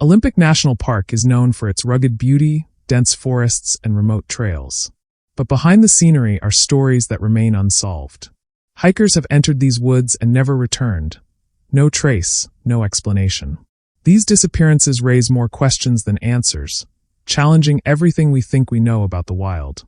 Olympic National Park is known for its rugged beauty, dense forests, and remote trails. But behind the scenery are stories that remain unsolved. Hikers have entered these woods and never returned. No trace, no explanation. These disappearances raise more questions than answers, challenging everything we think we know about the wild.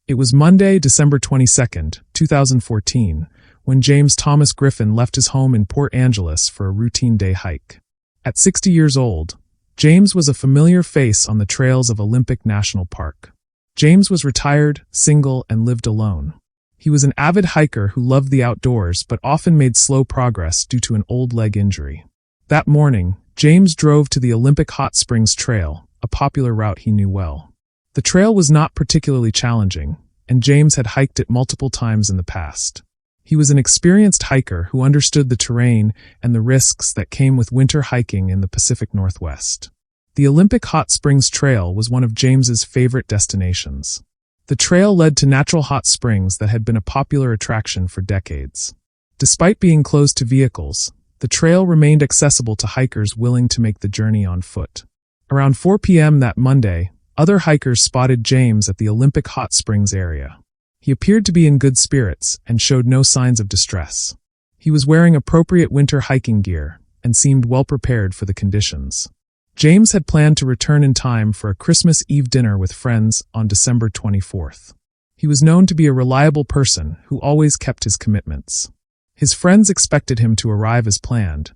It was Monday, December 22, 2014, when James Thomas Griffin left his home in Port Angeles for a routine day hike. At 60 years old, James was a familiar face on the trails of Olympic National Park. James was retired, single, and lived alone. He was an avid hiker who loved the outdoors but often made slow progress due to an old leg injury. That morning, James drove to the Olympic Hot Springs Trail, a popular route he knew well. The trail was not particularly challenging, and James had hiked it multiple times in the past. He was an experienced hiker who understood the terrain and the risks that came with winter hiking in the Pacific Northwest. The Olympic Hot Springs Trail was one of James's favorite destinations. The trail led to natural hot springs that had been a popular attraction for decades. Despite being closed to vehicles, the trail remained accessible to hikers willing to make the journey on foot. Around 4 p.m. that Monday, other hikers spotted James at the Olympic Hot Springs area. He appeared to be in good spirits and showed no signs of distress. He was wearing appropriate winter hiking gear and seemed well prepared for the conditions. James had planned to return in time for a Christmas Eve dinner with friends on December 24th. He was known to be a reliable person who always kept his commitments. His friends expected him to arrive as planned,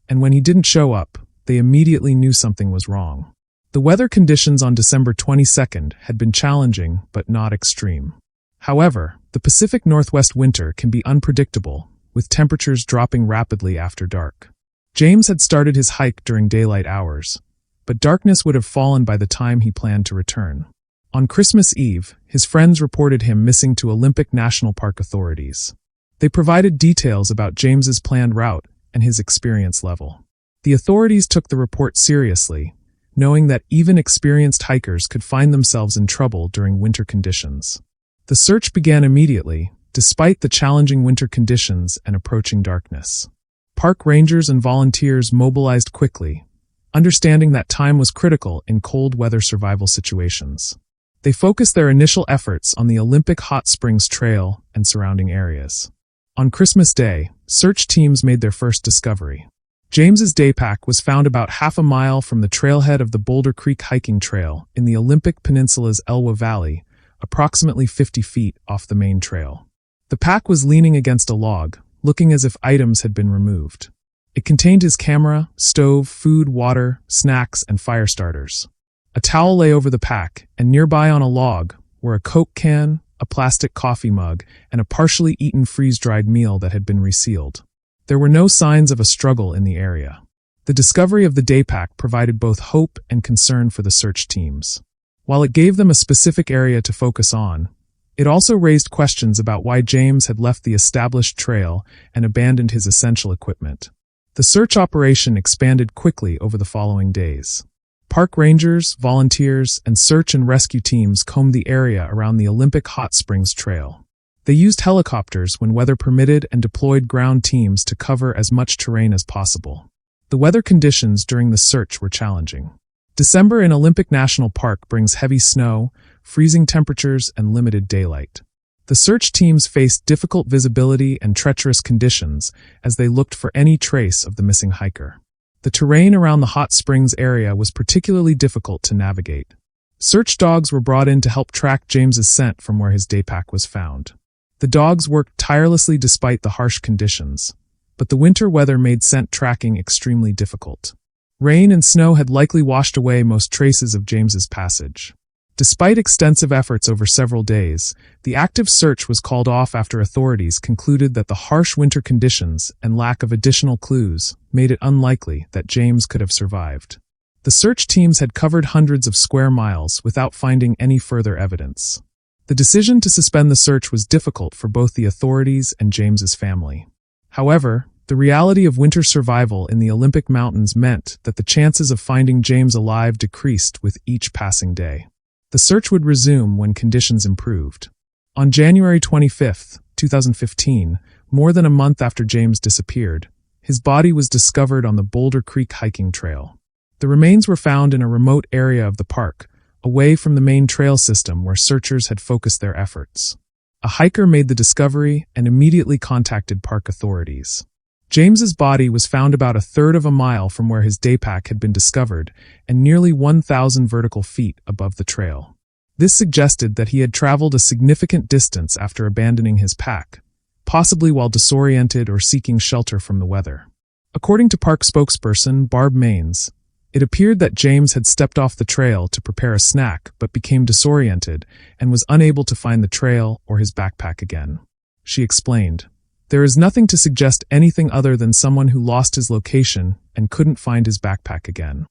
and when he didn't show up, they immediately knew something was wrong. The weather conditions on December 22nd had been challenging but not extreme. However, the Pacific Northwest winter can be unpredictable, with temperatures dropping rapidly after dark. James had started his hike during daylight hours, but darkness would have fallen by the time he planned to return. On Christmas Eve, his friends reported him missing to Olympic National Park authorities. They provided details about James's planned route and his experience level. The authorities took the report seriously, knowing that even experienced hikers could find themselves in trouble during winter conditions. The search began immediately, despite the challenging winter conditions and approaching darkness. Park rangers and volunteers mobilized quickly, understanding that time was critical in cold weather survival situations. They focused their initial efforts on the Olympic Hot Springs Trail and surrounding areas. On Christmas Day, search teams made their first discovery. James's daypack was found about half a mile from the trailhead of the Boulder Creek hiking trail in the Olympic Peninsula's Elwha Valley, approximately 50 feet off the main trail. The pack was leaning against a log, looking as if items had been removed. It contained his camera, stove, food, water, snacks, and fire starters. A towel lay over the pack, and nearby on a log were a Coke can, a plastic coffee mug, and a partially eaten freeze-dried meal that had been resealed. There were no signs of a struggle in the area. The discovery of the daypack provided both hope and concern for the search teams. While it gave them a specific area to focus on, it also raised questions about why James had left the established trail and abandoned his essential equipment. The search operation expanded quickly over the following days. Park rangers, volunteers, and search and rescue teams combed the area around the Olympic Hot Springs Trail. They used helicopters when weather permitted and deployed ground teams to cover as much terrain as possible. The weather conditions during the search were challenging. December in Olympic National Park brings heavy snow, freezing temperatures, and limited daylight. The search teams faced difficult visibility and treacherous conditions as they looked for any trace of the missing hiker. The terrain around the hot springs area was particularly difficult to navigate. Search dogs were brought in to help track James's scent from where his daypack was found. The dogs worked tirelessly despite the harsh conditions, but the winter weather made scent tracking extremely difficult. Rain and snow had likely washed away most traces of James's passage. Despite extensive efforts over several days, the active search was called off after authorities concluded that the harsh winter conditions and lack of additional clues made it unlikely that James could have survived. The search teams had covered hundreds of square miles without finding any further evidence. The decision to suspend the search was difficult for both the authorities and James's family. However, the reality of winter survival in the Olympic Mountains meant that the chances of finding James alive decreased with each passing day. The search would resume when conditions improved. On January 25, 2015, more than a month after James disappeared, his body was discovered on the Boulder Creek hiking trail. The remains were found in a remote area of the park, away from the main trail system where searchers had focused their efforts. A hiker made the discovery and immediately contacted park authorities. James's body was found about a third of a mile from where his daypack had been discovered and nearly 1,000 vertical feet above the trail. This suggested that he had traveled a significant distance after abandoning his pack, possibly while disoriented or seeking shelter from the weather. According to park spokesperson Barb Maines, it appeared that James had stepped off the trail to prepare a snack but became disoriented and was unable to find the trail or his backpack again. She explained, "There is nothing to suggest anything other than someone who lost his location and couldn't find his backpack again."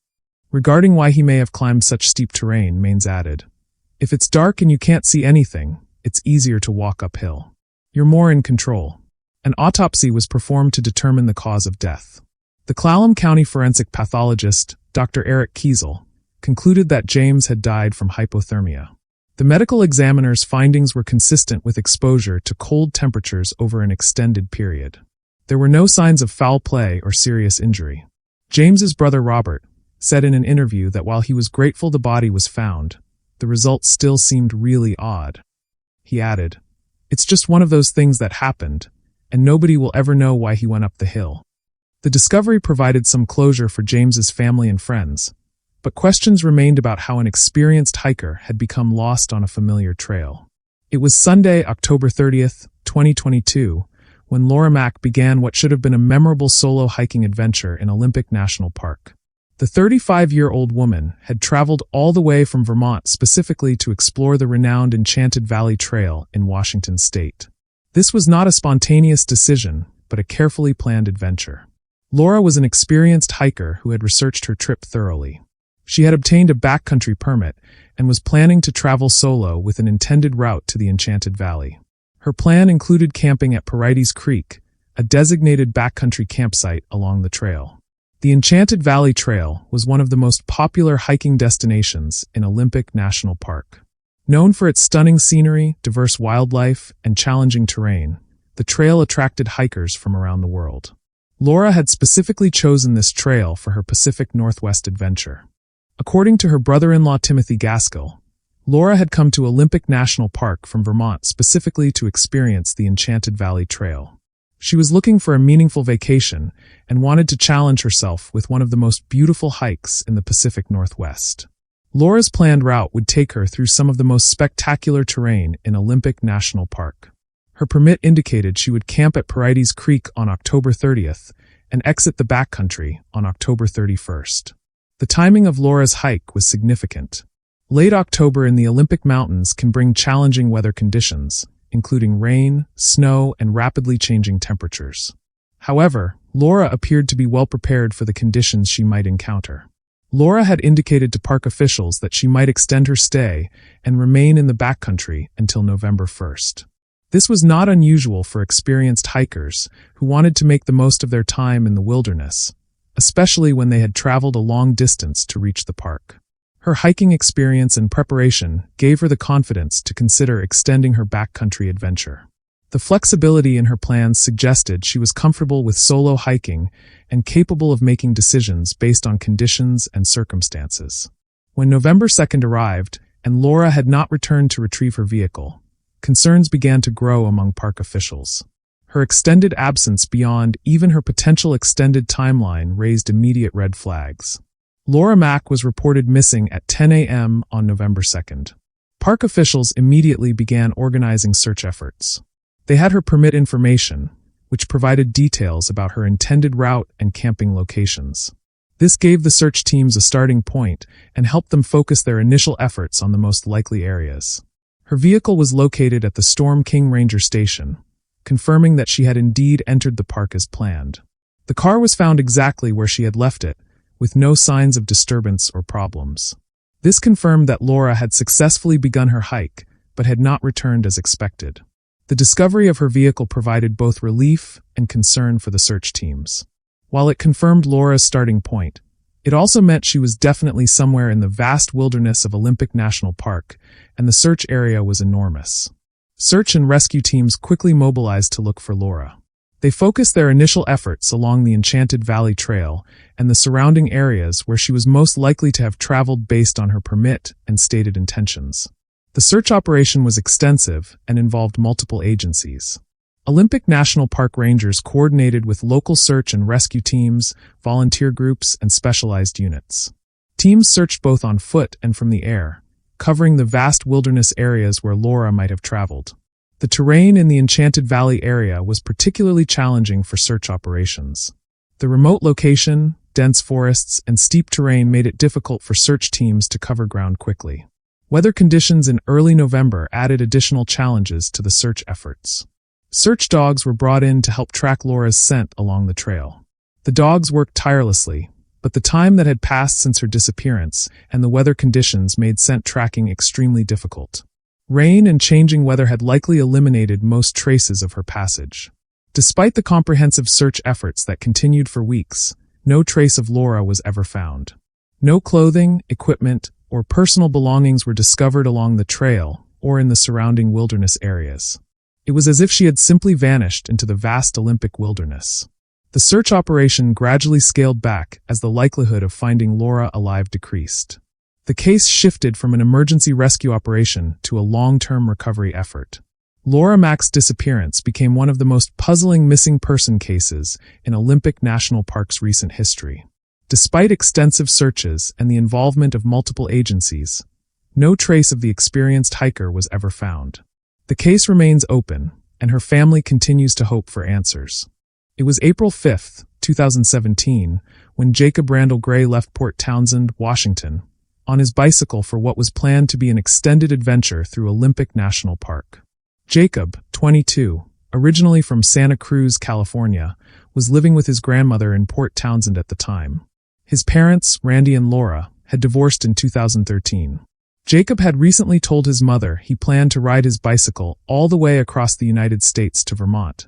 Regarding why he may have climbed such steep terrain, Maines added, "If it's dark and you can't see anything, it's easier to walk uphill. You're more in control." An autopsy was performed to determine the cause of death. The Clallam County forensic pathologist, Dr. Eric Kiesel, concluded that James had died from hypothermia. The medical examiner's findings were consistent with exposure to cold temperatures over an extended period. There were no signs of foul play or serious injury. James's brother Robert said in an interview that while he was grateful the body was found, the results still seemed really odd. He added, "It's just one of those things that happened, and nobody will ever know why he went up the hill." The discovery provided some closure for James's family and friends, but questions remained about how an experienced hiker had become lost on a familiar trail. It was Sunday, October 30th, 2022, when Laura Mack began what should have been a memorable solo hiking adventure in Olympic National Park. The 35-year-old woman had traveled all the way from Vermont specifically to explore the renowned Enchanted Valley Trail in Washington state. This was not a spontaneous decision, but a carefully planned adventure. Laura was an experienced hiker who had researched her trip thoroughly. She had obtained a backcountry permit and was planning to travel solo with an intended route to the Enchanted Valley. Her plan included camping at Porites Creek, a designated backcountry campsite along the trail. The Enchanted Valley Trail was one of the most popular hiking destinations in Olympic National Park. Known for its stunning scenery, diverse wildlife, and challenging terrain, the trail attracted hikers from around the world. Laura had specifically chosen this trail for her Pacific Northwest adventure. According to her brother-in-law Timothy Gaskell, Laura had come to Olympic National Park from Vermont specifically to experience the Enchanted Valley Trail. She was looking for a meaningful vacation and wanted to challenge herself with one of the most beautiful hikes in the Pacific Northwest. Laura's planned route would take her through some of the most spectacular terrain in Olympic National Park. Her permit indicated she would camp at Porites Creek on October 30th and exit the backcountry on October 31st. The timing of Laura's hike was significant. Late October in the Olympic Mountains can bring challenging weather conditions, including rain, snow, and rapidly changing temperatures. However, Laura appeared to be well prepared for the conditions she might encounter. Laura had indicated to park officials that she might extend her stay and remain in the backcountry until November 1st. This was not unusual for experienced hikers who wanted to make the most of their time in the wilderness, especially when they had traveled a long distance to reach the park. Her hiking experience and preparation gave her the confidence to consider extending her backcountry adventure. The flexibility in her plans suggested she was comfortable with solo hiking and capable of making decisions based on conditions and circumstances. When November 2nd arrived and Laura had not returned to retrieve her vehicle, concerns began to grow among park officials. Her extended absence beyond even her potential extended timeline raised immediate red flags. Laura Mack was reported missing at 10 a.m. on November 2nd. Park officials immediately began organizing search efforts. They had her permit information, which provided details about her intended route and camping locations. This gave the search teams a starting point and helped them focus their initial efforts on the most likely areas. Her vehicle was located at the Storm King Ranger Station, confirming that she had indeed entered the park as planned. The car was found exactly where she had left it, with no signs of disturbance or problems. This confirmed that Laura had successfully begun her hike, but had not returned as expected. The discovery of her vehicle provided both relief and concern for the search teams. While it confirmed Laura's starting point, it also meant she was definitely somewhere in the vast wilderness of Olympic National Park, and the search area was enormous. Search and rescue teams quickly mobilized to look for Laura. They focused their initial efforts along the Enchanted Valley Trail and the surrounding areas where she was most likely to have traveled based on her permit and stated intentions. The search operation was extensive and involved multiple agencies. Olympic National Park rangers coordinated with local search and rescue teams, volunteer groups, and specialized units. Teams searched both on foot and from the air, covering the vast wilderness areas where Laura might have traveled. The terrain in the Enchanted Valley area was particularly challenging for search operations. The remote location, dense forests, and steep terrain made it difficult for search teams to cover ground quickly. Weather conditions in early November added additional challenges to the search efforts. Search dogs were brought in to help track Laura's scent along the trail. The dogs worked tirelessly, but the time that had passed since her disappearance and the weather conditions made scent tracking extremely difficult. Rain and changing weather had likely eliminated most traces of her passage. Despite the comprehensive search efforts that continued for weeks, no trace of Laura was ever found. No clothing, equipment, or personal belongings were discovered along the trail or in the surrounding wilderness areas. It was as if she had simply vanished into the vast Olympic wilderness. The search operation gradually scaled back as the likelihood of finding Laura alive decreased. The case shifted from an emergency rescue operation to a long-term recovery effort. Laura Mack's disappearance became one of the most puzzling missing person cases in Olympic National Park's recent history. Despite extensive searches and the involvement of multiple agencies, no trace of the experienced hiker was ever found. The case remains open, and her family continues to hope for answers. It was April 5, 2017, when Jacob Randall Gray left Port Townsend, Washington, on his bicycle for what was planned to be an extended adventure through Olympic National Park. Jacob, 22, originally from Santa Cruz, California, was living with his grandmother in Port Townsend at the time. His parents, Randy and Laura, had divorced in 2013. Jacob had recently told his mother he planned to ride his bicycle all the way across the United States to Vermont,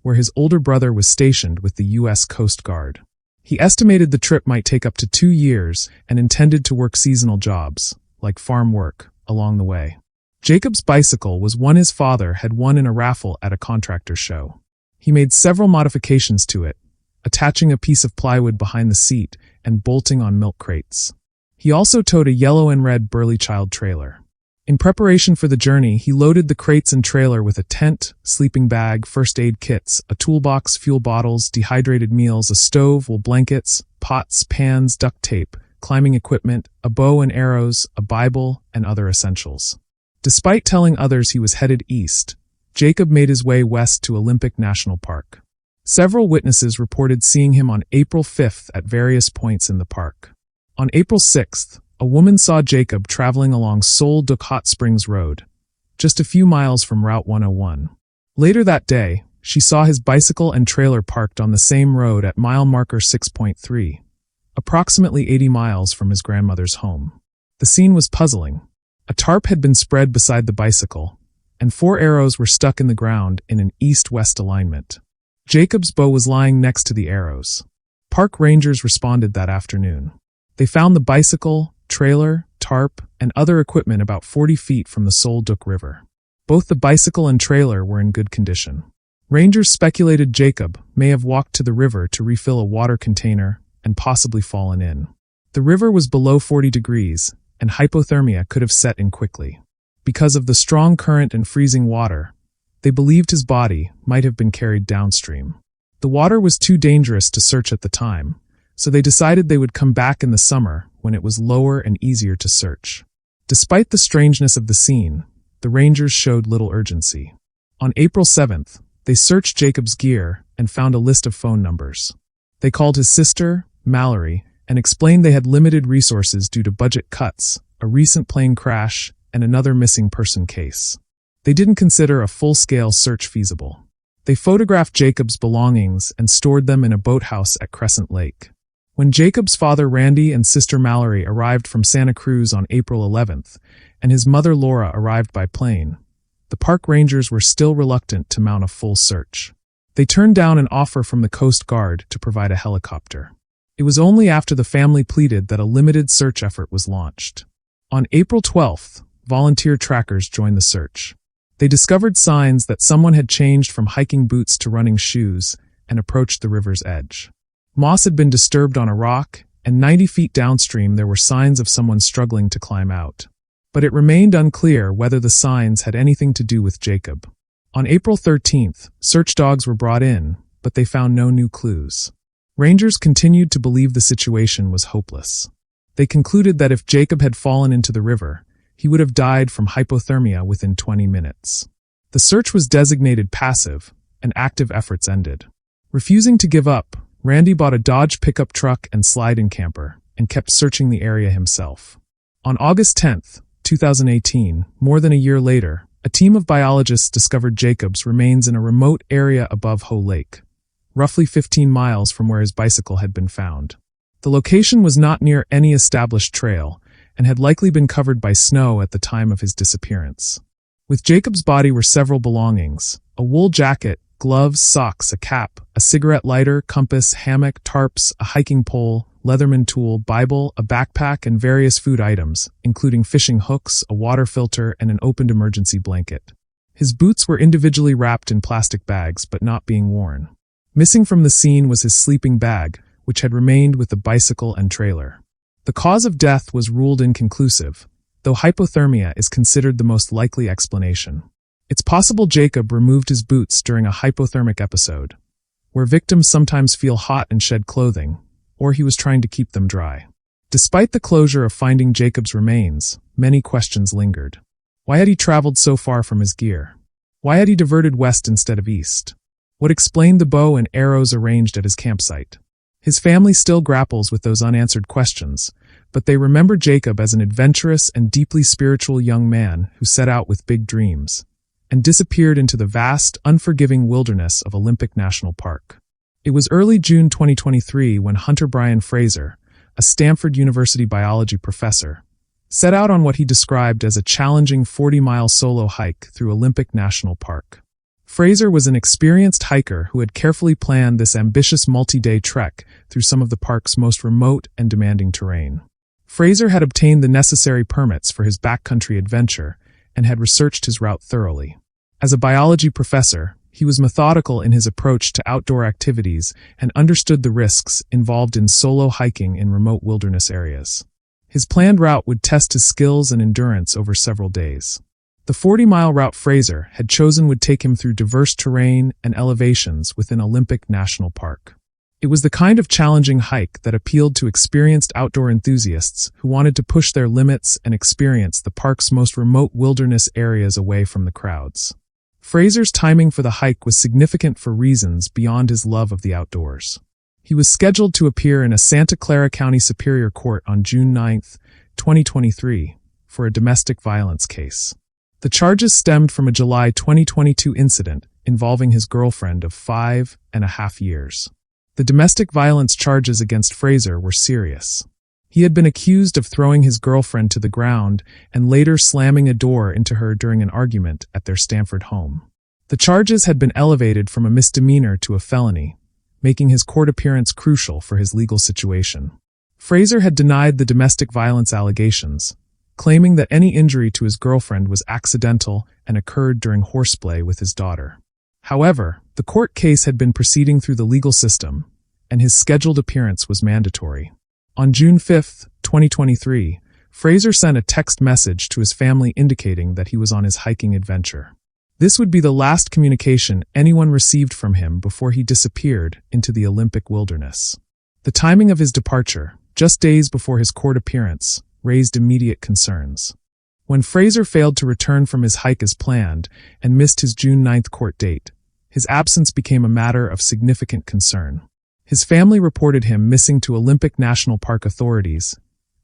where his older brother was stationed with the U.S. Coast Guard. He estimated the trip might take up to 2 years and intended to work seasonal jobs, like farm work, along the way. Jacob's bicycle was one his father had won in a raffle at a contractor show. He made several modifications to it, attaching a piece of plywood behind the seat and bolting on milk crates. He also towed a yellow and red Burley Child trailer. In preparation for the journey, he loaded the crates and trailer with a tent, sleeping bag, first aid kits, a toolbox, fuel bottles, dehydrated meals, a stove, wool blankets, pots, pans, duct tape, climbing equipment, a bow and arrows, a Bible, and other essentials. Despite telling others he was headed east, Jacob made his way west to Olympic National Park. Several witnesses reported seeing him on April 5th at various points in the park. On April 6th, a woman saw Jacob traveling along Sol Duc Hot Springs Road, just a few miles from Route 101. Later that day, she saw his bicycle and trailer parked on the same road at mile marker 6.3, approximately 80 miles from his grandmother's home. The scene was puzzling. A tarp had been spread beside the bicycle, and 4 arrows were stuck in the ground in an east-west alignment. Jacob's bow was lying next to the arrows. Park rangers responded that afternoon. They found the bicycle, trailer, tarp, and other equipment about 40 feet from the Sol Duc River. Both the bicycle and trailer were in good condition. Rangers speculated Jacob may have walked to the river to refill a water container and possibly fallen in. The river was below 40 degrees, and hypothermia could have set in quickly. Because of the strong current and freezing water, they believed his body might have been carried downstream. The water was too dangerous to search at the time, so they decided they would come back in the summer when it was lower and easier to search. Despite the strangeness of the scene, the rangers showed little urgency. On April 7th, they searched Jacob's gear and found a list of phone numbers. They called his sister, Mallory, and explained they had limited resources due to budget cuts, a recent plane crash, and another missing person case. They didn't consider a full-scale search feasible. They photographed Jacob's belongings and stored them in a boathouse at Crescent Lake. When Jacob's father Randy and sister Mallory arrived from Santa Cruz on April 11th, and his mother Laura arrived by plane, the park rangers were still reluctant to mount a full search. They turned down an offer from the Coast Guard to provide a helicopter. It was only after the family pleaded that a limited search effort was launched. On April 12th, volunteer trackers joined the search. They discovered signs that someone had changed from hiking boots to running shoes and approached the river's edge. Moss had been disturbed on a rock, and 90 feet downstream there were signs of someone struggling to climb out. But it remained unclear whether the signs had anything to do with Jacob. On April 13th, search dogs were brought in, but they found no new clues. Rangers continued to believe the situation was hopeless. They concluded that if Jacob had fallen into the river, he would have died from hypothermia within 20 minutes. The search was designated passive, and active efforts ended. Refusing to give up, Randy bought a Dodge pickup truck and slide-in camper, and kept searching the area himself. On August 10, 2018, more than a year later, a team of biologists discovered Jacob's remains in a remote area above Ho Lake, roughly 15 miles from where his bicycle had been found. The location was not near any established trail, and had likely been covered by snow at the time of his disappearance. With Jacob's body were several belongings: a wool jacket, gloves, socks, a cap, a cigarette lighter, compass, hammock, tarps, a hiking pole, Leatherman tool, Bible, a backpack, and various food items, including fishing hooks, a water filter, and an opened emergency blanket. His boots were individually wrapped in plastic bags but not being worn. Missing from the scene was his sleeping bag, which had remained with the bicycle and trailer. The cause of death was ruled inconclusive, though hypothermia is considered the most likely explanation. It's possible Jacob removed his boots during a hypothermic episode, where victims sometimes feel hot and shed clothing, or he was trying to keep them dry. Despite the closure of finding Jacob's remains, many questions lingered. Why had he traveled so far from his gear? Why had he diverted west instead of east? What explained the bow and arrows arranged at his campsite? His family still grapples with those unanswered questions, but they remember Jacob as an adventurous and deeply spiritual young man who set out with big dreams, and disappeared into the vast, unforgiving wilderness of Olympic National Park. It was early June 2023 when Hunter Brian Fraser, a Stanford University biology professor, set out on what he described as a challenging 40-mile solo hike through Olympic National Park. Fraser was an experienced hiker who had carefully planned this ambitious multi-day trek through some of the park's most remote and demanding terrain. Fraser had obtained the necessary permits for his backcountry adventure and had researched his route thoroughly. As a biology professor, he was methodical in his approach to outdoor activities and understood the risks involved in solo hiking in remote wilderness areas. His planned route would test his skills and endurance over several days. The 40-mile route Fraser had chosen would take him through diverse terrain and elevations within Olympic National Park. It was the kind of challenging hike that appealed to experienced outdoor enthusiasts who wanted to push their limits and experience the park's most remote wilderness areas away from the crowds. Fraser's timing for the hike was significant for reasons beyond his love of the outdoors. He was scheduled to appear in a Santa Clara County Superior Court on June 9, 2023, for a domestic violence case. The charges stemmed from a July 2022 incident involving his girlfriend of 5.5 years. The domestic violence charges against Fraser were serious. He had been accused of throwing his girlfriend to the ground and later slamming a door into her during an argument at their Stanford home. The charges had been elevated from a misdemeanor to a felony, making his court appearance crucial for his legal situation. Fraser had denied the domestic violence allegations, claiming that any injury to his girlfriend was accidental and occurred during horseplay with his daughter. However, the court case had been proceeding through the legal system, and his scheduled appearance was mandatory. On June 5, 2023, Fraser sent a text message to his family indicating that he was on his hiking adventure. This would be the last communication anyone received from him before he disappeared into the Olympic wilderness. The timing of his departure, just days before his court appearance, raised immediate concerns. When Fraser failed to return from his hike as planned and missed his June 9 court date, his absence became a matter of significant concern. His family reported him missing to Olympic National Park authorities,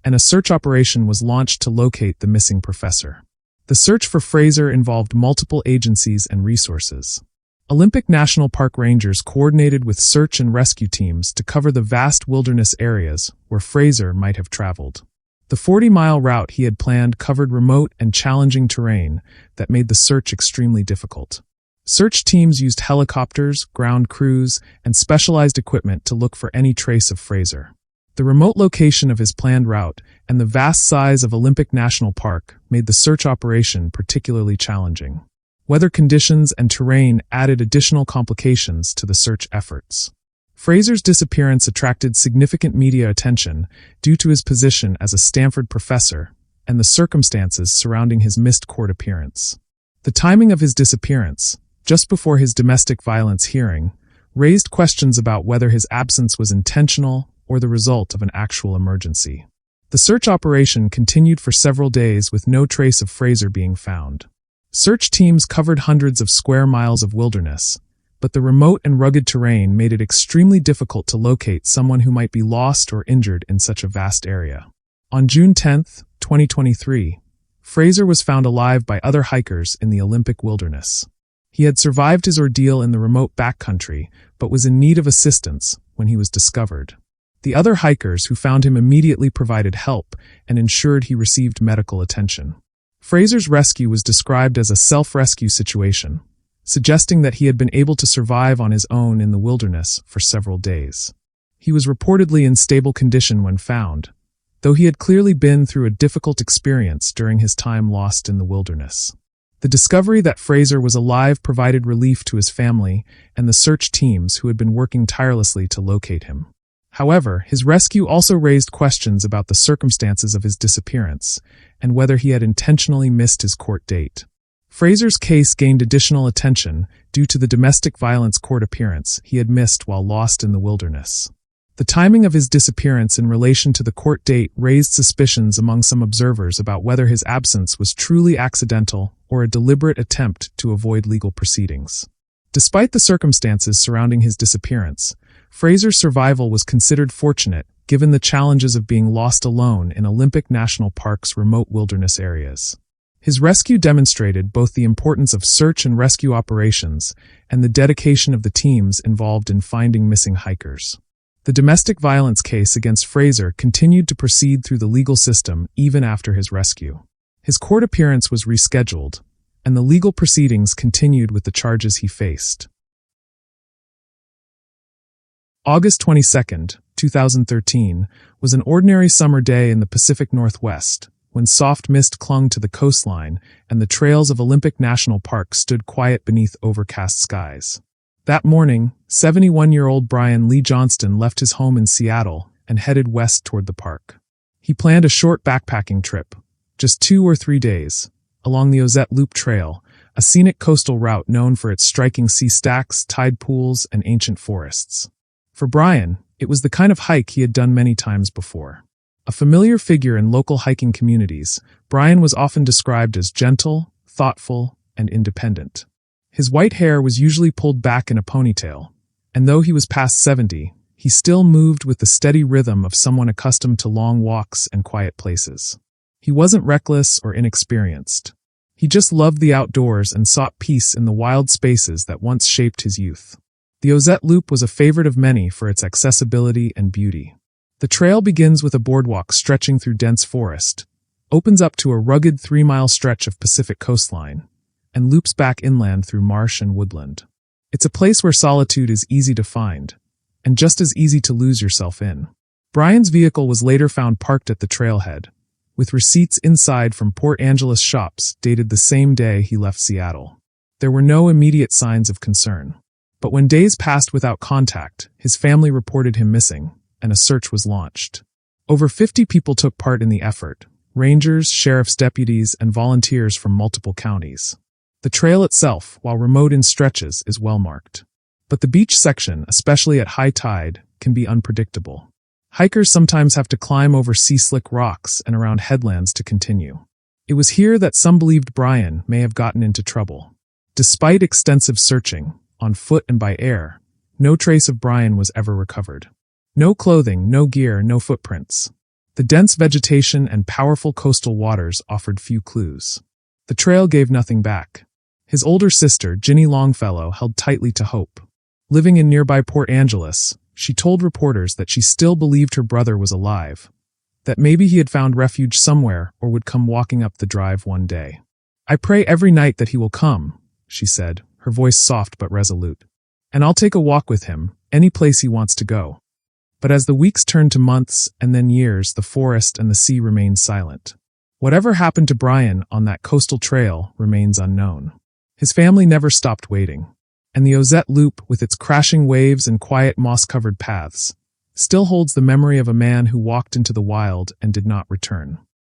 and a search operation was launched to locate the missing professor. The search for Fraser involved multiple agencies and resources. Olympic National Park rangers coordinated with search and rescue teams to cover the vast wilderness areas where Fraser might have traveled. The 40-mile route he had planned covered remote and challenging terrain that made the search extremely difficult. Search teams used helicopters, ground crews, and specialized equipment to look for any trace of Fraser. The remote location of his planned route and the vast size of Olympic National Park made the search operation particularly challenging. Weather conditions and terrain added additional complications to the search efforts. Fraser's disappearance attracted significant media attention due to his position as a Stanford professor and the circumstances surrounding his missed court appearance. The timing of his disappearance, just before his domestic violence hearing, raised questions about whether his absence was intentional or the result of an actual emergency. The search operation continued for several days with no trace of Fraser being found. Search teams covered hundreds of square miles of wilderness, but the remote and rugged terrain made it extremely difficult to locate someone who might be lost or injured in such a vast area. On June 10, 2023, Fraser was found alive by other hikers in the Olympic wilderness. He had survived his ordeal in the remote backcountry, but was in need of assistance when he was discovered. The other hikers who found him immediately provided help and ensured he received medical attention. Fraser's rescue was described as a self-rescue situation, suggesting that he had been able to survive on his own in the wilderness for several days. He was reportedly in stable condition when found, though he had clearly been through a difficult experience during his time lost in the wilderness. The discovery that Fraser was alive provided relief to his family and the search teams who had been working tirelessly to locate him. However, his rescue also raised questions about the circumstances of his disappearance and whether he had intentionally missed his court date. Fraser's case gained additional attention due to the domestic violence court appearance he had missed while lost in the wilderness. The timing of his disappearance in relation to the court date raised suspicions among some observers about whether his absence was truly accidental or a deliberate attempt to avoid legal proceedings. Despite the circumstances surrounding his disappearance, Fraser's survival was considered fortunate given the challenges of being lost alone in Olympic National Park's remote wilderness areas. His rescue demonstrated both the importance of search and rescue operations and the dedication of the teams involved in finding missing hikers. The domestic violence case against Fraser continued to proceed through the legal system even after his rescue. His court appearance was rescheduled, and the legal proceedings continued with the charges he faced. August 22, 2013, was an ordinary summer day in the Pacific Northwest, when soft mist clung to the coastline and the trails of Olympic National Park stood quiet beneath overcast skies. That morning, 71-year-old Brian Lee Johnston left his home in Seattle and headed west toward the park. He planned a short backpacking trip, just 2 or 3 days, along the Ozette Loop Trail, a scenic coastal route known for its striking sea stacks, tide pools, and ancient forests. For Brian, it was the kind of hike he had done many times before. A familiar figure in local hiking communities, Brian was often described as gentle, thoughtful, and independent. His white hair was usually pulled back in a ponytail, and though he was past 70, he still moved with the steady rhythm of someone accustomed to long walks and quiet places. He wasn't reckless or inexperienced. He just loved the outdoors and sought peace in the wild spaces that once shaped his youth. The Ozette Loop was a favorite of many for its accessibility and beauty. The trail begins with a boardwalk stretching through dense forest, opens up to a rugged 3-mile stretch of Pacific coastline, and loops back inland through marsh and woodland. It's a place where solitude is easy to find, and just as easy to lose yourself in. Brian's vehicle was later found parked at the trailhead, with receipts inside from Port Angeles shops dated the same day he left Seattle. There were no immediate signs of concern. But when days passed without contact, his family reported him missing, and a search was launched. Over 50 people took part in the effort: rangers, sheriff's deputies, and volunteers from multiple counties. The trail itself, while remote in stretches, is well marked. But the beach section, especially at high tide, can be unpredictable. Hikers sometimes have to climb over sea-slick rocks and around headlands to continue. It was here that some believed Brian may have gotten into trouble. Despite extensive searching, on foot and by air, no trace of Brian was ever recovered. No clothing, no gear, no footprints. The dense vegetation and powerful coastal waters offered few clues. The trail gave nothing back. His older sister, Ginny Longfellow, held tightly to hope. Living in nearby Port Angeles, she told reporters that she still believed her brother was alive, that maybe he had found refuge somewhere or would come walking up the drive one day. "I pray every night that he will come," she said, her voice soft but resolute. "And I'll take a walk with him, any place he wants to go." But as the weeks turned to months and then years, the forest and the sea remained silent. Whatever happened to Brian on that coastal trail remains unknown. His family never stopped waiting, and the Ozette Loop, with its crashing waves and quiet moss-covered paths, still holds the memory of a man who walked into the wild and did not return.